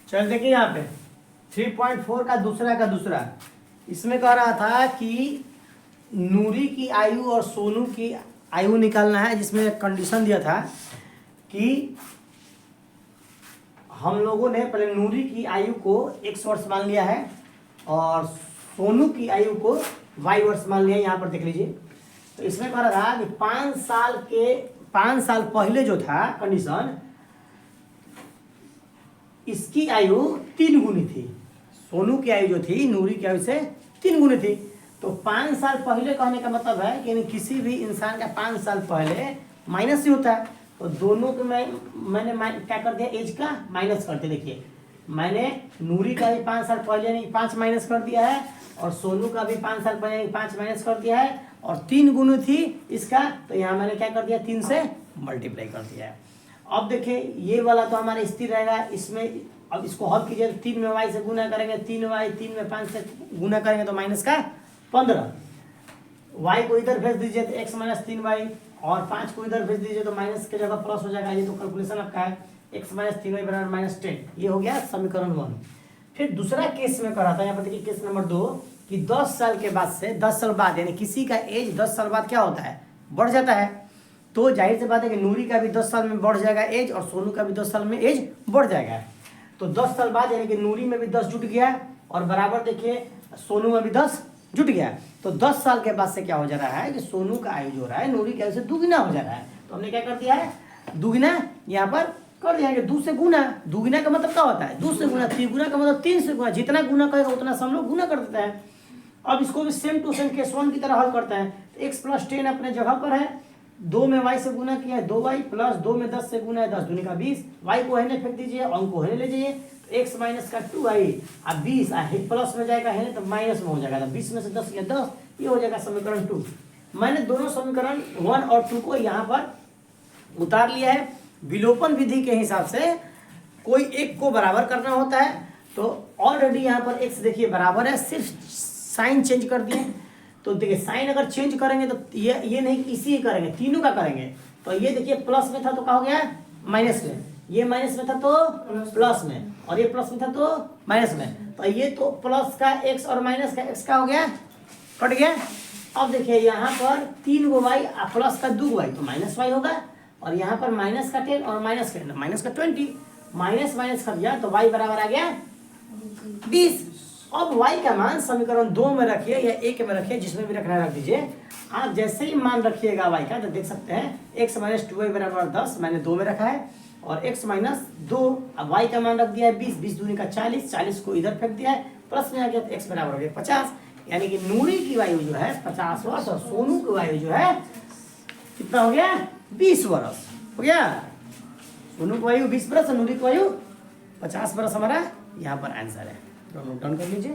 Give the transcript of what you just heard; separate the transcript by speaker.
Speaker 1: चल देखिए यहाँ पे 3.4 का दूसरा इसमें कह रहा था कि नूरी की आयु और सोनू की आयु निकालना है, जिसमें एक कंडीशन दिया था कि हम लोगों ने पहले नूरी की आयु को x वर्ष मान लिया है और सोनू की आयु को y वर्ष मान लिया है। यहाँ पर देख लीजिए, तो इसमें कह रहा था कि 5 साल पहले जो था कंडीशन, इसकी आयु 3 गुनी थी, सोनू की आयु जो थी नूरी की आयु से 3 गुनी थी। तो 5 साल पहले कहने का मतलब है कि किसी भी इंसान का 5 साल पहले माइनस ही होता है। तो दोनों को मैंने क्या कर दिया, एज का माइनस करते। देखिए मैंने नूरी का भी 5 साल पहले नहीं 5 माइनस कर दिया है और सोनू का भी 5 साल पहले 5 माइनस कर दिया है और 3 गुनी थी इसका, तो यहाँ मैंने क्या कर दिया 3 से मल्टीप्लाई कर दिया है। अब देखिए ये वाला तो हमारा स्थिर रहेगा, इसमें अब इसको हल कीजिए, 3 में y से गुना करेंगे 3y, 3 में 5 से गुना करेंगे तो माइनस का 15, y को इधर भेज दीजिए तो x माइनस 3y और 5 को इधर भेज दीजिए तो माइनस के जगह प्लस हो जाएगा। ये तो कैलकुलेशन आपका है, x माइनस 3y बराबर माइनस 10। ये हो गया समीकरण 1। फिर दूसरा केस में करा था, यहाँ पर देखिए केस नंबर 2 कि 10 साल के बाद से 10 साल बाद, यानी किसी का एज 10 साल बाद क्या होता है, बढ़ जाता है। तो जाहिर सी बात है कि नूरी का भी 10 साल में बढ़ जाएगा एज और सोनू का भी 10 साल में एज बढ़ जाएगा। तो 10 साल बाद यानी कि नूरी में भी 10 जुट गया और बराबर देखिए सोनू में भी 10 जुट गया। तो 10 साल के बाद से क्या हो जा रहा है कि सोनू का आयु जो हो रहा है नूरी के आयु से दुगुना हो जा रहा है। तो हमने क्या कर दिया है, दुगुना यहाँ पर कर दिया है। 2 से गुना, दुगुना का मतलब क्या होता है 2 से गुना, तिगुना का मतलब 3 से गुना, जितना गुना करेगा उतना से हम लोग गुना कर देते हैं। अब इसको भी सेम टू सेम केस 1 की तरह हल करते हैं। तो x प्लस 10 अपने जगह पर है, 2 में y से गुना किया है 2y प्लस 2 में 10 से गुना है 10 दूनी का 20, y को हेने फेंक दीजिए, अंक को हेने ले जाइए, तो x माइनस का 2y अब 20 प्लस में जाएगा हेने तो माइनस में हो जाएगा, तो 20 में से 10 गया 10, ये हो जाएगा समीकरण 2। मैंने दोनों समीकरण 1 और 2 को यहाँ पर उतार लिया है। विलोपन विधि के हिसाब से कोई एक को बराबर करना होता है, तो ऑलरेडी यहाँ पर x देखिए बराबर है, सिर्फ साइन चेंज कर दिए। तो देखिए साइन अगर चेंज करेंगे तो ये नहीं इसी करेंगे, तीनों का करेंगे। तो ये देखिए प्लस में था तो क्या हो गया माइनस में, ये माइनस में था तो प्लस में, और ये प्लस में था तो माइनस में। तो ये तो प्लस का x और माइनस का x का हो गया, कट गया। अब देखिए यहाँ पर 3 गो y प्लस का 2 y तो माइनस y होगा, और यहाँ पर माइनस का 10 और माइनस का 20, माइनस माइनस कर दिया तो y बराबर आ गया 20। अब y का मान समीकरण 2 में रखिए या 1 में रखिए, जिसमें भी रखना रख दीजिए। आप जैसे ही मान रखिएगा y का तो देख सकते हैं x माइनस 2y बराबर 10 मैंने 2 में रखा है, और x माइनस 2, अब y का मान रख दिया है 20, 20 दूनी का 40, 40 को इधर फेंक दिया है, प्लस में आ गया तो x बराबर हो गया 50, यानी कि नूरी की आयु जो है 50 वर्ष और सोनू की आयु जो है कितना हो गया 20 वर्ष हो गया। सोनू की आयु 20 वर्ष और नूरी की आयु 50 वर्ष हमारा यहाँ पर आंसर है। नोट डाउन कर लीजिए।